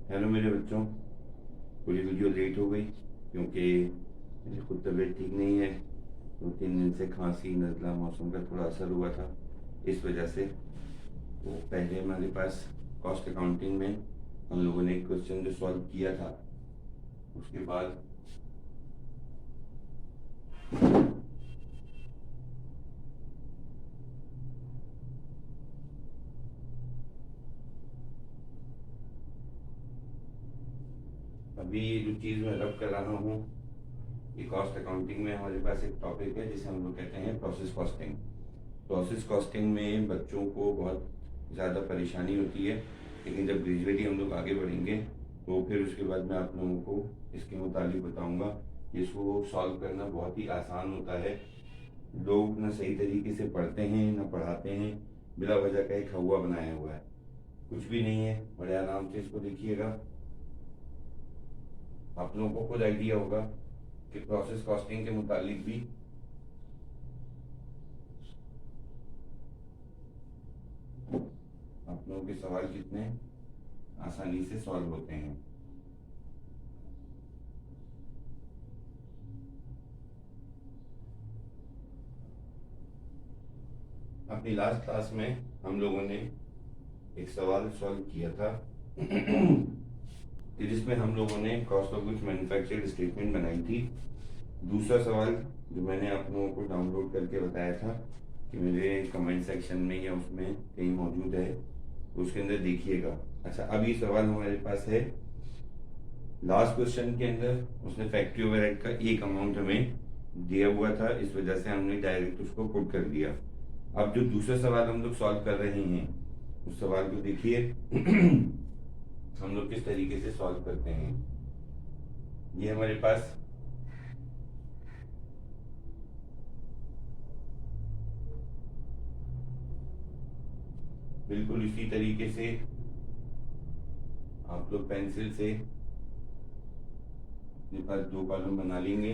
Hello मेरे बच्चों। पूरी वीडियो लेट हो गई क्योंकि मेरी खुद तबीयत ठीक नहीं है। 2-3 दिन से खांसी नज़ला मौसम का थोड़ा असर हुआ था, इस वजह से। तो पहले हमारे पास कॉस्ट अकाउंटिंग में हम लोगों ने एक क्वेश्चन जो सॉल्व किया था, उसके बाद अभी ये जो चीज़ मैं रब कर रहा हूँ, ये कॉस्ट अकाउंटिंग में हमारे पास एक टॉपिक है जिसे हम लोग कहते हैं प्रोसेस कॉस्टिंग। प्रोसेस कॉस्टिंग में बच्चों को बहुत ज़्यादा परेशानी होती है, लेकिन जब ग्रेजुएटली हम लोग आगे बढ़ेंगे तो फिर उसके बाद मैं आप लोगों को इसके मुताबिक बताऊंगा कि इसको सॉल्व करना बहुत ही आसान होता है। लोग ना सही तरीके से पढ़ते हैं ना पढ़ाते हैं, बिला वजह का एक हवा बनाया हुआ है, कुछ भी नहीं है। बड़े आराम से इसको देखिएगा, आप लोगों को खुद आइडिया होगा कि प्रोसेस कॉस्टिंग के मुतालिक भी आप लोगों के सवाल कितने आसानी से सॉल्व होते हैं। अपनी लास्ट क्लास में हम लोगों ने एक सवाल सॉल्व किया था कि जिसमें हम लोगों ने cost of goods manufactured statement बनाई थी। दूसरा सवाल जो मैंने आप लोगों को डाउनलोड करके बताया था कि मेरे कमेंट सेक्शन में या उसमें कहीं मौजूद है, तो उसके अंदर देखिएगा। अच्छा, अब ये सवाल हमारे पास है। लास्ट क्वेश्चन के अंदर उसने फैक्ट्री ओवरहेड का एक अमाउंट हमें दिया हुआ था, इस वजह से हमने डायरेक्ट उसको पुट कर दिया। अब जो दूसरा सवाल हम लोग सॉल्व कर रहे हैं, उस सवाल को देखिए हम लोग किस तरीके से सॉल्व करते हैं। ये हमारे पास बिल्कुल इसी तरीके से आप लोग पेंसिल से अपने पास 2 कॉलम बना लेंगे।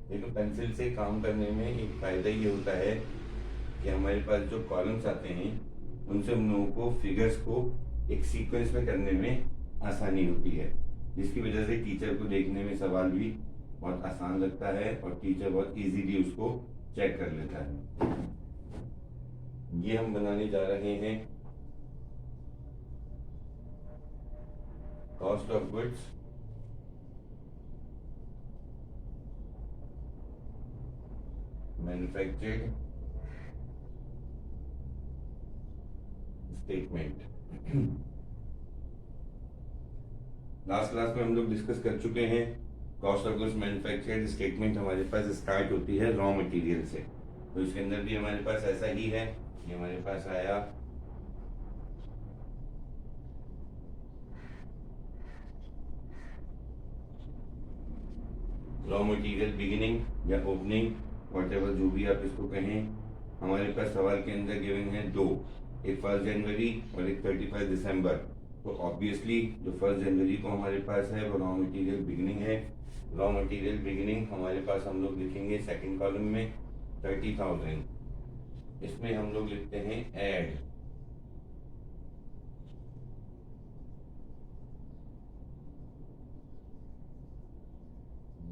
देखो, पेंसिल से काम करने में एक फ़ायदा ये होता है कि हमारे पास जो कॉलम्स आते हैं उनसे हम लोगों को फिगर्स को एक सीक्वेंस में करने में आसानी होती है, जिसकी वजह से टीचर को देखने में सवाल भी बहुत आसान लगता है और टीचर बहुत इजीली उसको चेक कर लेता है। ये हम बनाने जा रहे हैं cost of goods manufactured statement. Last class में हम लोग डिस्कस कर चुके हैं cost of goods manufactured statement हमारे पास स्टार्ट होती है रॉ मटेरियल से। तो इसके अंदर भी हमारे पास ऐसा ही है। ये हमारे पास आया रॉ मटेरियल बिगिनिंग या ओपनिंग, वॉटेवर जो भी आप इसको कहें। हमारे पास सवाल के अंदर गिवन है 2, एक 1 जनवरी और एक 31 दिसंबर। तो ऑब्वियसली जो 1 जनवरी को हमारे पास है वो रॉ मटेरियल बिगिनिंग है। रॉ मटेरियल बिगिनिंग हमारे पास हम लोग लिखेंगे सेकंड कॉलम में 30,000। इसमें हम लोग लिखते हैं add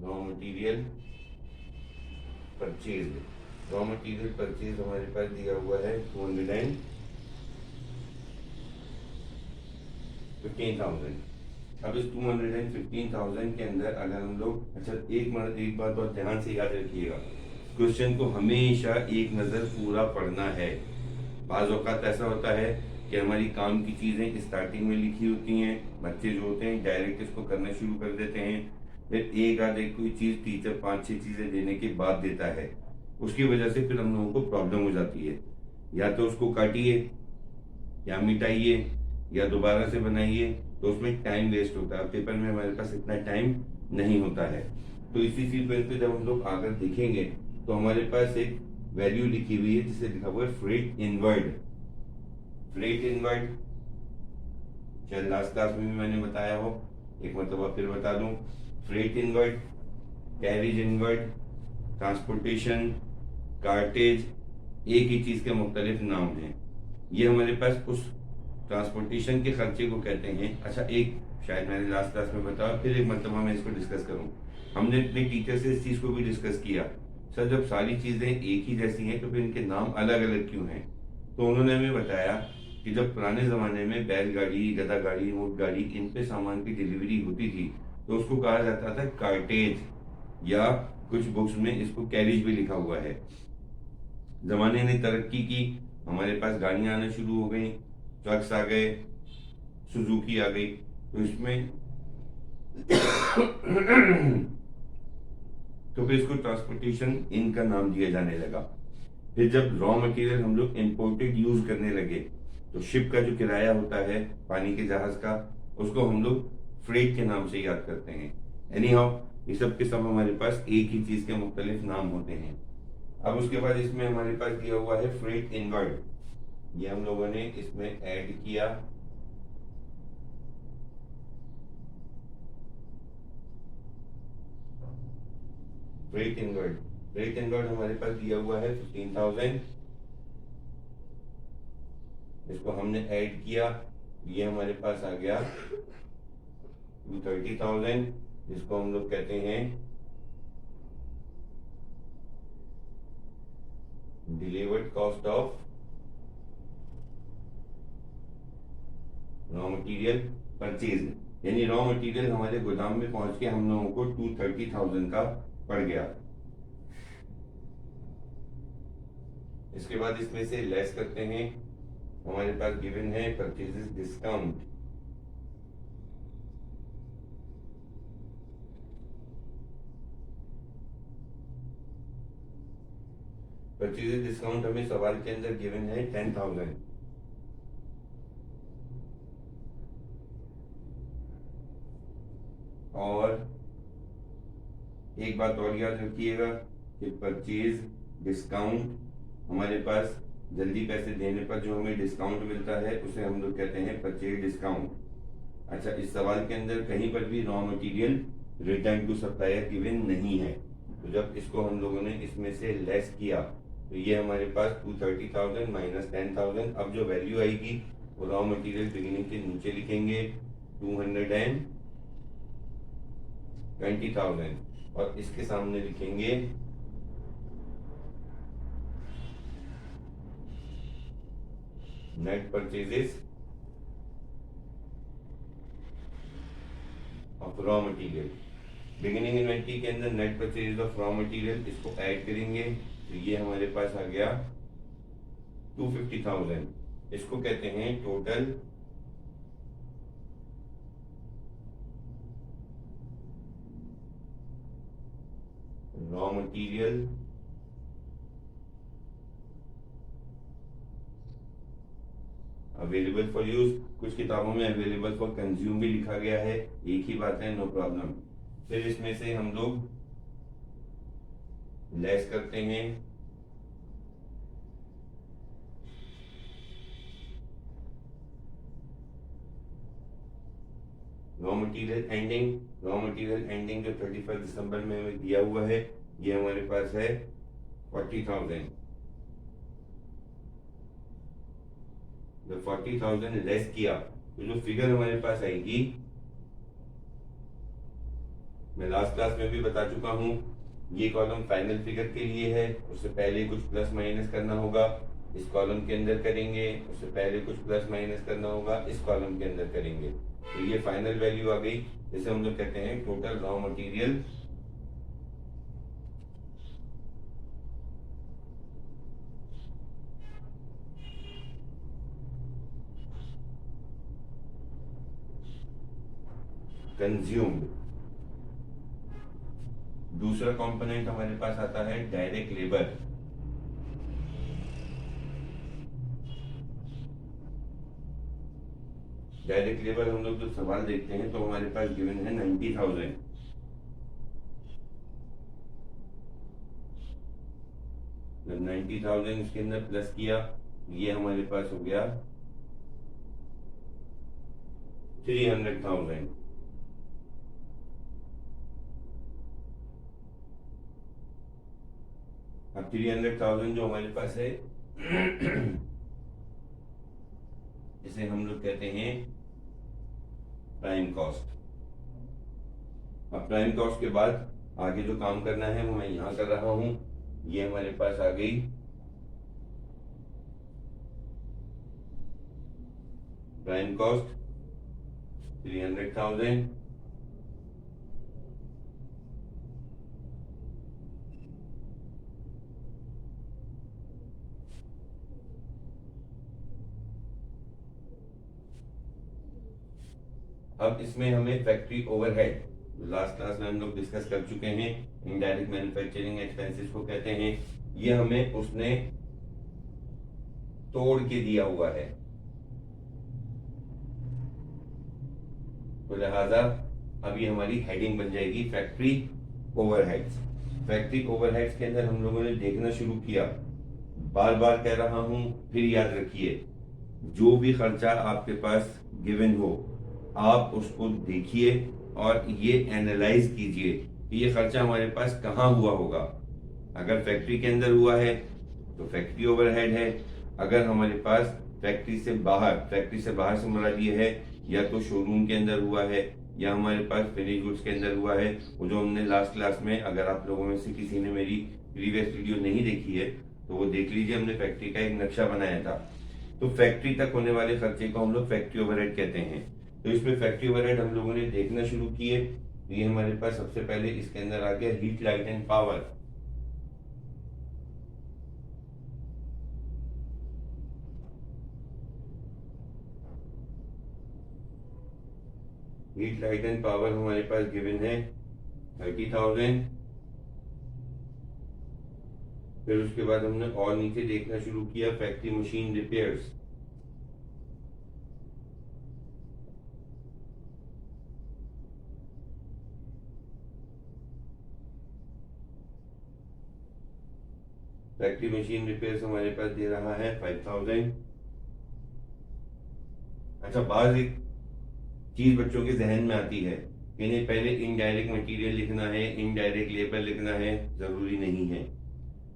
raw material purchase. Raw material purchase हमारे पास दिया हुआ है 215,000। अब इस 215,000 के अंदर अगर हम लोग, अच्छा एक बात और ध्यान से याद रखिएगा, क्वेश्चन को हमेशा एक नज़र पूरा पढ़ना है। बाज़ औक़ात ऐसा होता है कि हमारी काम की चीज़ें स्टार्टिंग में लिखी होती हैं, बच्चे जो होते हैं डायरेक्ट इसको करना शुरू कर देते हैं, फिर एक आध एक कोई चीज़ टीचर 5-6 चीज़ें देने के बाद देता है, उसकी वजह से फिर हम लोगों को प्रॉब्लम हो जाती है। या तो उसको काटिए या मिटाइए या दोबारा से बनाइए, तो उसमें टाइम वेस्ट होता है। पेपर में हमारे पास इतना टाइम नहीं होता है। तो इसी सीक्वेंस पे जब हम लोग आकर देखेंगे तो हमारे पास एक वैल्यू लिखी हुई है जिसे लिखा हुआ है फ्रेट इनवर्ड। फ्रेट इनवर्ड शायद लास्ट क्लास में भी मैंने बताया हो, एक मतलब फिर बता दूं। Freight inward, carriage inward, transportation, cartage, एक ही चीज़ के मुख्तलिफ नाम हैं। ये हमारे पास उस ट्रांसपोर्टेशन के खर्चे को कहते हैं। अच्छा, एक शायद मैंने लास्ट क्लास में बताया, फिर एक मरतबा मैं इसको डिस्कस करूँ। हमने अपने टीचर से इस चीज़ को भी डिस्कस किया, सर जब सारी चीज़ें एक ही जैसी हैं तो फिर इनके नाम अलग अलग क्यों हैं? तो उन्होंने हमें बताया कि जब पुराने ज़माने में बैलगाड़ी, गधा गाड़ी, ऊँट गाड़ी, इन पे सामान की डिलीवरी होती थी तो उसको कहा जाता था कार्टेज, या कुछ बुक्स में इसको कैरिज भी लिखा हुआ है। ज़माने ने तरक्की की, हमारे पास गाड़ियाँ आना शुरू हो गई, ट्रक्स आ गए, सुजुकी आ गई, तो इसमें तो फिर इसको ट्रांसपोर्टेशन इनका नाम दिया जाने लगा। फिर जब रॉ मटेरियल हम लोग इम्पोर्टेड यूज करने लगे तो शिप का जो किराया होता है पानी के जहाज का, उसको हम लोग फ्रेट के नाम से याद करते हैं। एनी हाउ, ये सब के सब हमारे पास एक ही चीज के मुख्तलिफ नाम होते हैं। अब उसके बाद इसमें हमारे पास दिया हुआ है फ्रेट इनवर्ड, ये हम लोगों ने इसमें ऐड किया। फ्रेट इनवर्ड हमारे पास दिया हुआ है 15,000, इसको हमने ऐड किया, ये हमारे पास आ गया 30,000, जिसको हम लोग कहते हैं delivered cost of raw material purchase, यानी रॉ मटेरियल हमारे गोदाम में पहुंच के हम लोगों को 230,000 का पड़ गया। इसके बाद इसमें से लेस करते हैं, हमारे पास गिवन है परचेजेस डिस्काउंट, परचेजेस डिस्काउंट हमें सवाल के अंदर गिवन है 10,000। और एक बात और याद रखिएगा कि परचेज डिस्काउंट हमारे पास जल्दी पैसे देने पर जो हमें डिस्काउंट मिलता है उसे हम लोग कहते हैं परचेज डिस्काउंट। अच्छा, इस सवाल के अंदर कहीं पर भी raw material return to supplier given नहीं है, तो जब इसको हम लोगों ने इसमें से लेस किया तो ये हमारे पास 230,000 माइनस 10,000, अब जो वैल्यू आएगी वो रॉ मटेरियल बिगिनिंग के नीचे लिखेंगे 220,000 और इसके सामने लिखेंगे net purchases of raw material. Beginning inventory के अंदर net purchase of raw material, इसको ऐड करेंगे तो ये हमारे पास आ गया 250,000, इसको कहते हैं total raw material available for use. कुछ किताबों में अवेलेबल फॉर कंज्यूम भी लिखा गया है, एक ही बात है, नो प्रॉब्लम। फिर इसमें से हम लोग लेस करते हैं, रॉ मटेरियल एंडिंग जो 31 दिसंबर में हमें दिया हुआ है ये हमारे पास है 40,000। जब 40,000 लेस किया तो जो फिगर हमारे पास आएगी, मैं लास्ट क्लास में भी बता चुका हूँ, ये कॉलम फाइनल फिगर के लिए है, उससे पहले कुछ प्लस माइनस करना होगा, इस कॉलम के अंदर करेंगे, उससे पहले कुछ प्लस माइनस करना होगा, इस कॉलम के अंदर करेंगे, तो ये फाइनल वैल्यू आ गई, जिसे हम लोग कहते हैं टोटल रॉ मटेरियल कंज्यूम्ड। दूसरा कंपोनेंट हमारे पास आता है डायरेक्ट लेबर। डायरेक्ट लेबर हम लोग जब सवाल देखते हैं तो हमारे पास गिवन है 90,000। जब 90,000 इसके अंदर प्लस किया ये हमारे पास हो गया 300,000। अब 300,000 जो हमारे पास है इसे हम लोग कहते हैं प्राइम कॉस्ट। अब प्राइम कॉस्ट के बाद आगे जो काम करना है वो मैं यहाँ कर रहा हूँ। ये हमारे पास आ गई प्राइम कॉस्ट 300,000। अब इसमें हमें फैक्ट्री ओवरहेड, लास्ट क्लास में हम लोग डिस्कस कर चुके हैं, इनडायरेक्ट मैन्युफैक्चरिंग एक्सपेंसेस को कहते हैं, ये हमें उसने तोड़ के दिया हुआ है। तो लिहाजा अभी हमारी हेडिंग बन जाएगी फैक्ट्री ओवरहेड्स। फैक्ट्री ओवरहेड्स के अंदर हम लोगों ने देखना शुरू किया, बार बार कह रहा हूं, फिर याद रखिए, जो भी खर्चा आपके पास गिवन हो आप उसको देखिए और ये एनालाइज कीजिए कि ये खर्चा हमारे पास कहाँ हुआ होगा। अगर फैक्ट्री के अंदर हुआ है तो फैक्ट्री ओवरहेड है, अगर हमारे पास फैक्ट्री से बाहर से मुराद ये है या तो शोरूम के अंदर हुआ है या हमारे पास फिनिश गुड्स के अंदर हुआ है, वो जो हमने लास्ट क्लास में, अगर आप लोगों में से किसी ने मेरी प्रीवियस वीडियो नहीं देखी है तो वो देख लीजिए, हमने फैक्ट्री का एक नक्शा बनाया था। तो फैक्ट्री तक होने वाले खर्चे को हम लोग फैक्ट्री ओवरहेड कहते हैं। तो इसमें फैक्ट्री ओवरहेड हम लोगों ने देखना शुरू किए। ये हमारे पास सबसे पहले इसके अंदर आ गया heat, light and power. Heat, light and power हमारे पास गिवन है 30,000। फिर उसके बाद हमने और नीचे देखना शुरू किया factory machine repairs. Factory machine repairs हमारे पास दे रहा है 5,000। अच्छा, बाज एक चीज बच्चों के जहन में आती है कि नहीं पहले इनडायरेक्ट मटेरियल लिखना है, इनडायरेक्ट लेबर लिखना है, जरूरी नहीं है।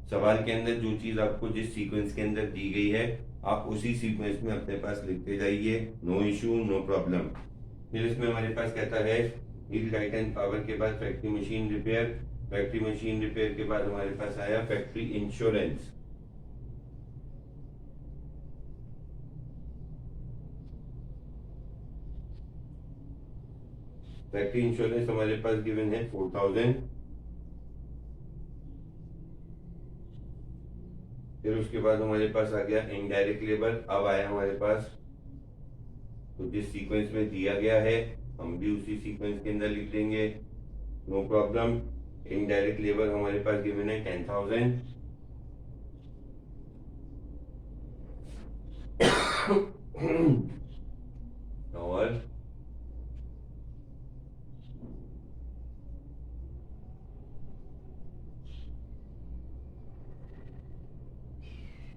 सवाल के अंदर जो चीज आपको जिस सीक्वेंस के अंदर दी गई है आप उसी सीक्वेंस में अपने पास लिखते जाइए, नो इशू, नो प्रॉब्लम। फिर इसमें हमारे पास कहता है हीट, लाइट एंड पावर के बाद factory machine repair. Factory machine repair के बाद हमारे पास आया फैक्ट्री इंश्योरेंस। फैक्ट्री इंश्योरेंस हमारे पास गिवन है 4,000। फिर उसके बाद हमारे पास आ गया इनडायरेक्ट लेबर। अब आया हमारे पास, तो जिस सीक्वेंस में दिया गया है हम भी उसी सीक्वेंस के अंदर लिख देंगे, नो प्रॉब्लम। इनडायरेक्ट लेबर हमारे पास गिवन है 10,000। और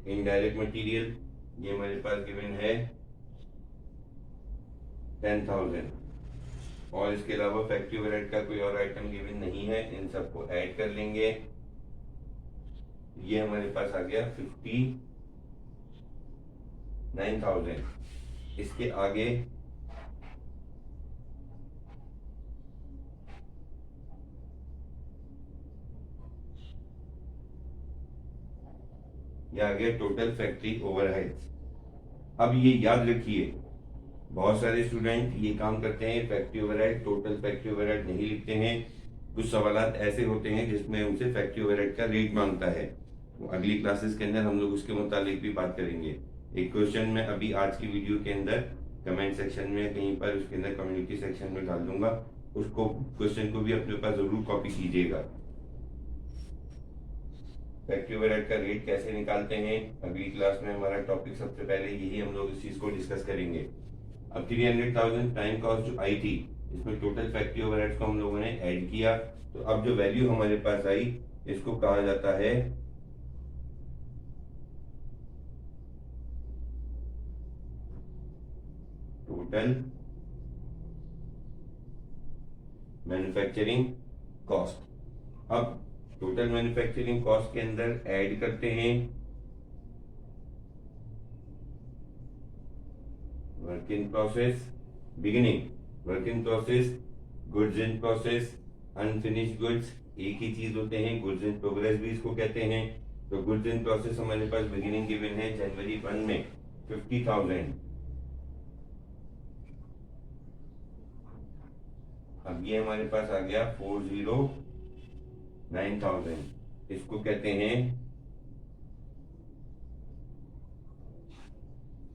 इनडायरेक्ट मटेरियल ये हमारे पास गिवन है 10,000। और इसके अलावा फैक्ट्री ओवरहेड का कोई और आइटम गिवन नहीं है, इन सबको ऐड कर लेंगे। ये हमारे पास आ गया 59,000। इसके आगे ये आ गया टोटल फैक्ट्री ओवरहेड्स। अब ये याद रखिए, बहुत सारे स्टूडेंट ये काम करते हैं, factory overhead, total factory overhead नहीं लिखते हैं। कुछ सवालात ऐसे होते हैं जिसमें उनसे फैक्ट्री ओवरहेड का रेट मांगता है, तो अगली क्लासेस के अंदर हम लोग उसके मुतालिक भी बात करेंगे। एक क्वेश्चन मैं अभी आज की वीडियो के अंदर कमेंट सेक्शन में कहीं पर उसके अंदर कम्युनिटी सेक्शन में डाल दूंगा, उसको क्वेश्चन को भी अपने पास जरूर कॉपी कीजिएगा। फैक्ट्री ओवरहेड का रेट कैसे निकालते हैं अगली क्लास में हमारा टॉपिक, सबसे पहले यही हम लोग इस चीज को डिस्कस करेंगे। अब 300,000 प्राइम कॉस्ट जो आई थी, इसमें टोटल फैक्ट्री ओवरहेड्स को हम लोगों ने ऐड किया, तो अब जो वैल्यू हमारे पास आई इसको कहा जाता है टोटल मैन्युफैक्चरिंग कॉस्ट। अब टोटल मैन्युफैक्चरिंग कॉस्ट के अंदर ऐड करते हैं work in process, beginning, work in process, goods in process, unfinished goods एक ही चीज होते हैं, गुड्स इन प्रोग्रेस भी इसको कहते हैं। तो गुड्स इन प्रोसेस हमारे पास बिगिनिंग गिवन है जनवरी 1 में 50,000। अब ये हमारे पास आ गया 409,000, इसको कहते हैं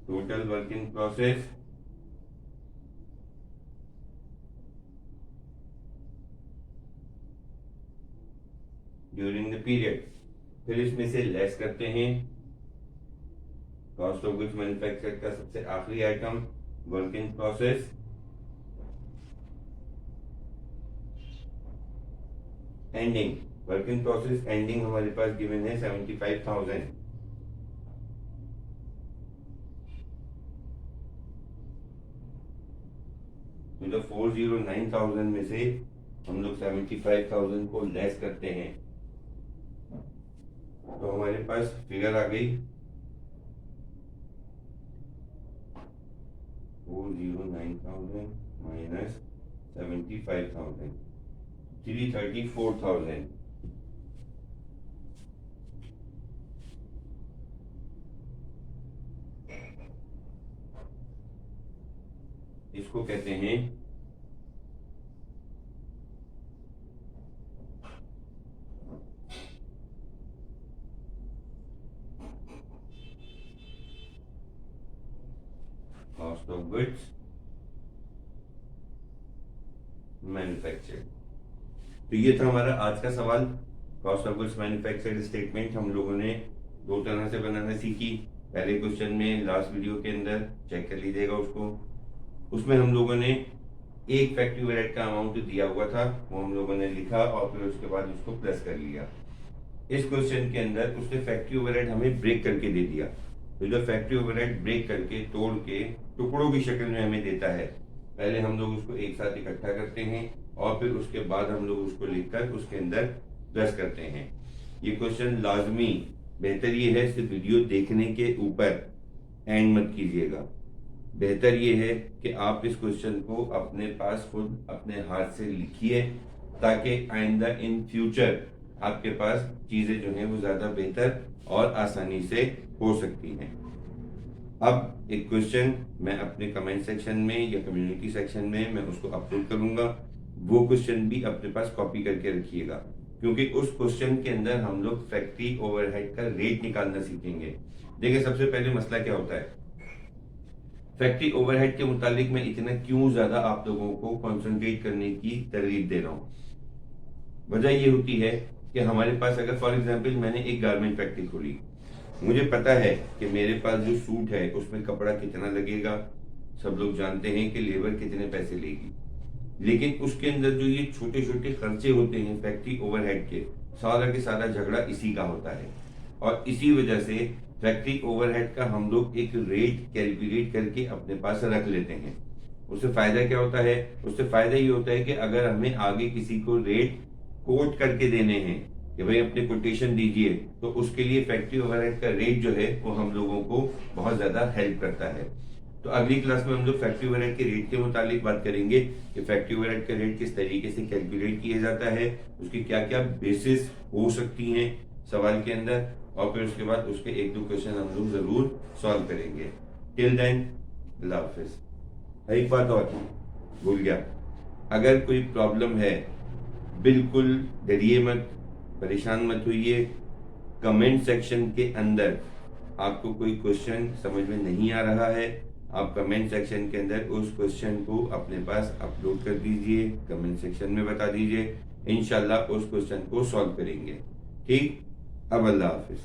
total work in process during the period. फिर इसमें से लेस करते हैं कॉस्ट ऑफ गुड्स मैन्युफैक्चर्ड का सबसे आखिरी item work in process, ending, work in process ending हमारे पास गिवन है 75,000। तो 409,000 में से हम लोग 75,000 को लेस करते हैं तो हमारे पास फिगर आ गई 409,000 माइनस 75,000, 334,000। इसको कहते हैं कॉस्ट ऑफ गुड्स मैन्युफैक्चर्ड। तो ये था हमारा आज का सवाल। Cost of goods manufactured statement हम लोगों ने दो तरह से बनाना सीखी। पहले क्वेश्चन में लास्ट वीडियो के अंदर चेक कर लीजिएगा उसको, उसमें हम लोगों ने एक फैक्ट्री ओवरहेड का अमाउंट दिया हुआ था वो हम लोगों ने लिखा और फिर उसके बाद उसको प्लस कर लिया। इस क्वेश्चन के अंदर उसने फैक्ट्री ओवरहेड हमें ब्रेक करके दे दिया। तो जो फैक्ट्री ओवरहेड ब्रेक करके तोड़ के टुकड़ों की शक्ल में हमें देता है, पहले हम लोग उसको एक साथ इकट्ठा करते हैं और फिर उसके बाद हम लोग उसको लिखकर उसके अंदर प्लस करते हैं। ये क्वेश्चन लाजमी, बेहतर ये है सिर्फ वीडियो देखने के ऊपर एंड मत कीजिएगा। बेहतर ये है कि आप इस क्वेश्चन को अपने पास खुद अपने हाथ से लिखिए ताकि आइंदा इन फ्यूचर आपके पास चीजें जो हैं वो ज्यादा बेहतर और आसानी से हो सकती हैं। अब एक क्वेश्चन मैं अपने कमेंट सेक्शन में या कम्युनिटी सेक्शन में मैं उसको अपलोड करूंगा, वो क्वेश्चन भी अपने पास कॉपी करके रखिएगा क्योंकि उस क्वेश्चन के अंदर हम लोग फैक्ट्री ओवरहेड का रेट निकालना सीखेंगे। देखिए सबसे पहले मसला क्या होता है, फैक्ट्री ओवरहेड के मुतालिक मैं इतना क्यों ज्यादा आप लोगों को कंसंट्रेट करने की तरगीब दे रहा हूँ। वजह ये होती है कि हमारे पास अगर फॉर एग्जांपल मैंने एक गारमेंट फैक्ट्री खोली, मुझे पता है कि मेरे पास जो सूट है उसमें कपड़ा कितना लगेगा, सब लोग जानते हैं कि लेबर कितने पैसे लेगी, लेकिन उसके अंदर जो ये छोटे छोटे खर्चे होते हैं फैक्ट्री ओवरहेड के, सारा के सारा झगड़ा इसी का होता है। और इसी वजह से फैक्ट्री ओवरहेड का हम लोग एक रेट कैलकुलेट करके अपने पास रख लेते हैं। उससे फायदा क्या होता है, उससे फायदा ये होता है कि अगर हमें आगे किसी को रेट कोट करके देने हैं कि भाई अपने कोटेशन दीजिए, तो उसके लिए फैक्ट्री ओवरहेड का रेट जो है वो हम लोगों को बहुत ज्यादा हेल्प करता है। तो अगली क्लास में हम लोग फैक्ट्री ओवरहेड के रेट के मुतालिक बात करेंगे कि फैक्ट्री ओवरहेड का रेट किस तरीके से कैलकुलेट किया जाता है, उसकी क्या क्या बेसिस हो सकती हैं सवाल के अंदर, और फिर उसके बाद उसके एक दो क्वेश्चन हम लोग जरूर सॉल्व करेंगे। टिल देन अल्लाह हाफिज। एक बात और भूल गया, अगर कोई प्रॉब्लम है बिल्कुल डरिए मत, परेशान मत होइए। कमेंट सेक्शन के अंदर आपको कोई क्वेश्चन समझ में नहीं आ रहा है, आप कमेंट सेक्शन के अंदर उस क्वेश्चन को अपने पास अपलोड कर दीजिए, कमेंट सेक्शन में बता दीजिए, इंशाल्लाह उस क्वेश्चन को सॉल्व करेंगे। ठीक, अब अल्लाह हाफिज।